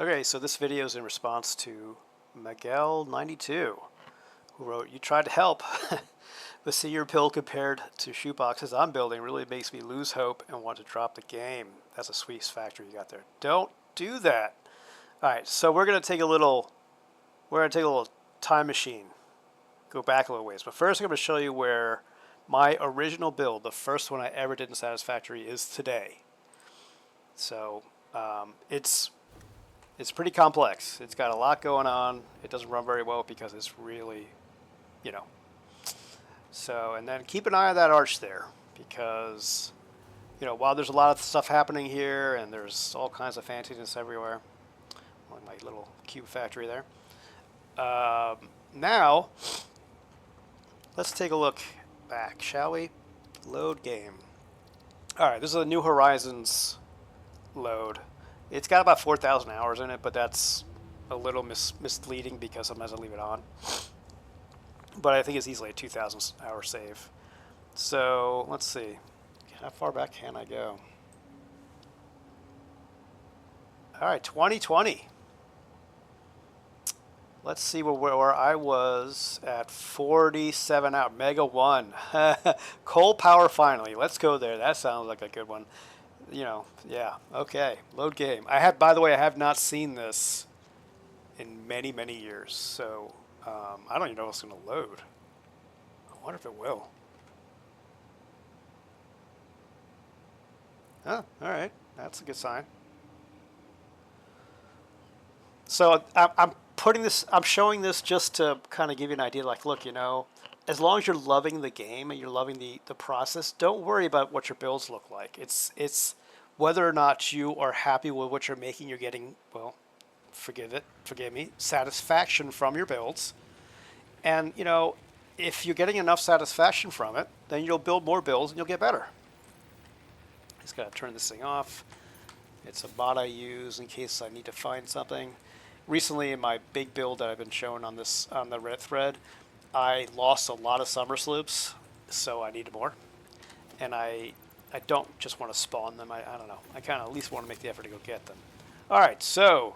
Okay, so this video is in response to Miguel92, who wrote, "You tried to help, but see your build compared to shoeboxes I'm building really makes me lose hope and want to drop the game." That's a sweet factory you got there. Don't do that. All right, so we're gonna take a little time machine, go back a little ways. But first, I'm gonna show you where my original build, the first one I ever did in Satisfactory, is today. So it's pretty complex. It's got a lot going on. It doesn't run very well because it's really, you know. So, and then keep an eye on that arch there because, while there's a lot of stuff happening here and there's all kinds of fanciness everywhere, like my little cube factory there. Now, let's take a look back, shall we? Load game. All right, this is a New Horizons load. It's got about 4,000 hours in it, but that's a little misleading because sometimes I leave it on. But I think it's easily a 2,000 hour save. So let's see. How far back can I go? All right, 2020. Let's see where I was at 47 hours. Mega 1. Coal power finally. Let's go there. That sounds like a good one. Yeah, okay, load game. By the way, I have not seen this in many, many years, so I don't even know if it's going to load. I wonder if it will. Huh, all right, that's a good sign. So I'm showing this just to kind of give you an idea, like, look, as long as you're loving the game and you're loving the process, don't worry about what your builds look like. It's whether or not you are happy with what you're making, you're getting, well, forgive me, satisfaction from your builds. And, if you're getting enough satisfaction from it, then you'll build more builds and you'll get better. Just got to turn this thing off. It's a bot I use in case I need to find something. Recently, in my big build that I've been showing on the Reddit thread, I lost a lot of summer sloops, so I needed more. And I don't just want to spawn them. I don't know. I kind of at least want to make the effort to go get them. All right, so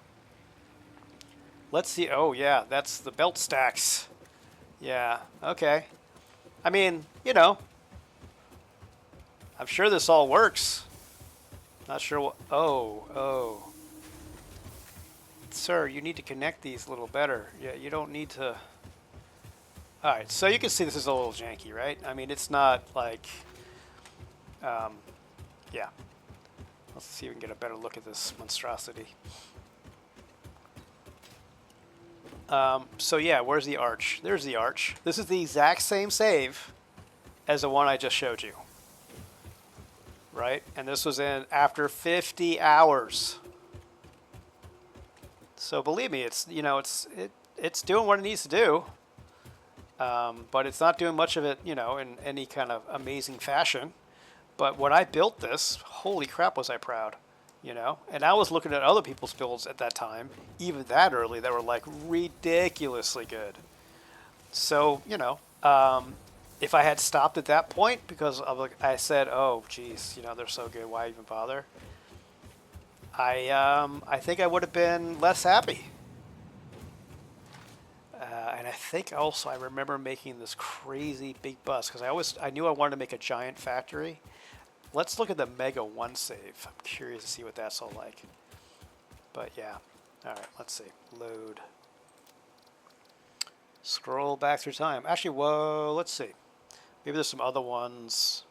let's see. Oh, yeah, that's the belt stacks. Yeah, okay. I mean, I'm sure this all works. Not sure what... Oh. Sir, you need to connect these a little better. Yeah, you don't need to... All right, so you can see this is a little janky, right? I mean, it's not like... yeah. Let's see if we can get a better look at this monstrosity. So yeah, where's the arch? There's the arch. This is the exact same save as the one I just showed you. Right? And this was in after 50 hours. So believe me, it's doing what it needs to do. But it's not doing much of it, in any kind of amazing fashion. But when I built this, holy crap was I proud, And I was looking at other people's builds at that time, even that early, that were like ridiculously good. So, if I had stopped at that point because I said, oh, geez, they're so good, why even bother? I think I would have been less happy. And I think also I remember making this crazy big bust because I knew I wanted to make a giant factory. Let's look at the Mega 1 save. I'm curious to see what that's all like. But yeah. All right, let's see. Load. Scroll back through time. Actually, whoa, let's see. Maybe there's some other ones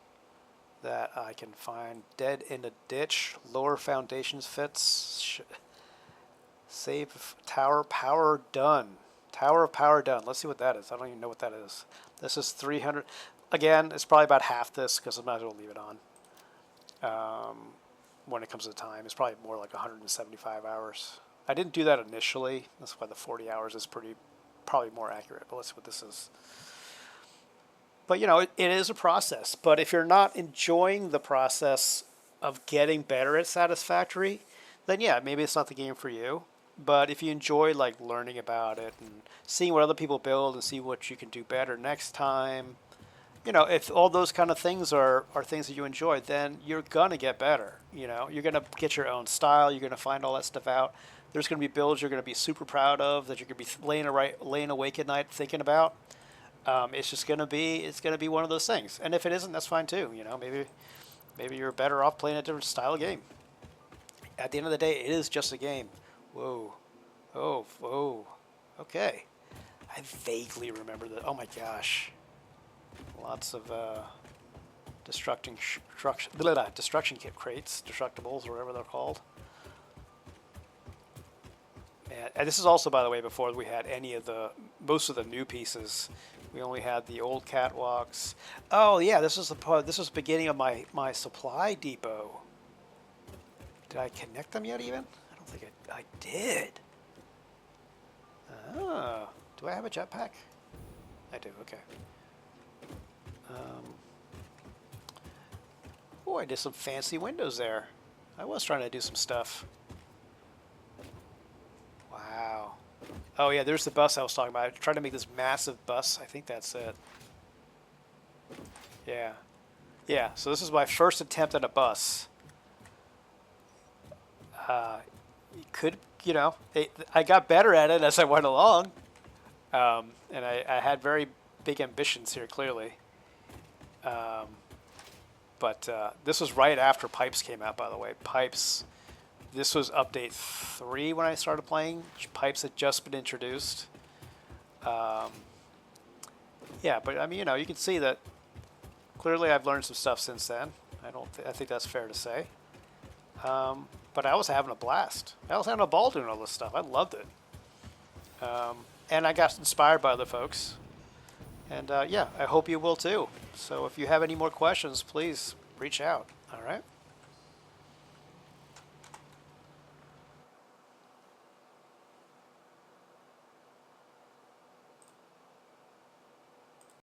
that I can find. Dead in a ditch. Lower foundations fits. Save tower power done. Tower of power done. Let's see what that is. I don't even know what that is. This is 300. Again, it's probably about half this because I might as well leave it on. When it comes to time, it's probably more like 175 hours. I didn't do that initially. That's why the 40 hours is probably more accurate. But let's see what this is. But it is a process. But if you're not enjoying the process of getting better at Satisfactory, then yeah, maybe it's not the game for you. But if you enjoy like learning about it and seeing what other people build and see what you can do better next time, if all those kind of things are things that you enjoy, then you're gonna get better. You're gonna get your own style. You're gonna find all that stuff out. There's going to be builds you're going to be super proud of that you're going to be laying awake at night thinking about. It's just going to be one of those things. And if it isn't, that's fine too. You know, maybe you're better off playing a different style of game. At the end of the day, it is just a game. Whoa, oh, whoa. Okay, I vaguely remember that. Oh my gosh, lots of destruction kit crates, destructibles, or whatever they're called. And this is also, by the way, before we had most of the new pieces. We only had the old catwalks. Oh yeah, this was the beginning of my supply depot. Did I connect them yet? Even I don't think I did. Oh, do I have a jetpack? I do. Okay. Oh, I did some fancy windows there. I was trying to do some stuff. Wow. Oh yeah, there's the bus I was talking about. I tried to make this massive bus. I think that's it. Yeah. Yeah, so this is my first attempt at a bus. I got better at it as I went along. And I had very big ambitions here, clearly. But this was right after Pipes came out, by the way. Pipes, this was update 3 when I started playing. Pipes had just been introduced. Yeah, but I mean, you can see that clearly I've learned some stuff since then. I think that's fair to say. But I was having a blast. I was having a ball doing all this stuff. I loved it. And I got inspired by other folks. And yeah, I hope you will too. So if you have any more questions, please reach out. All right.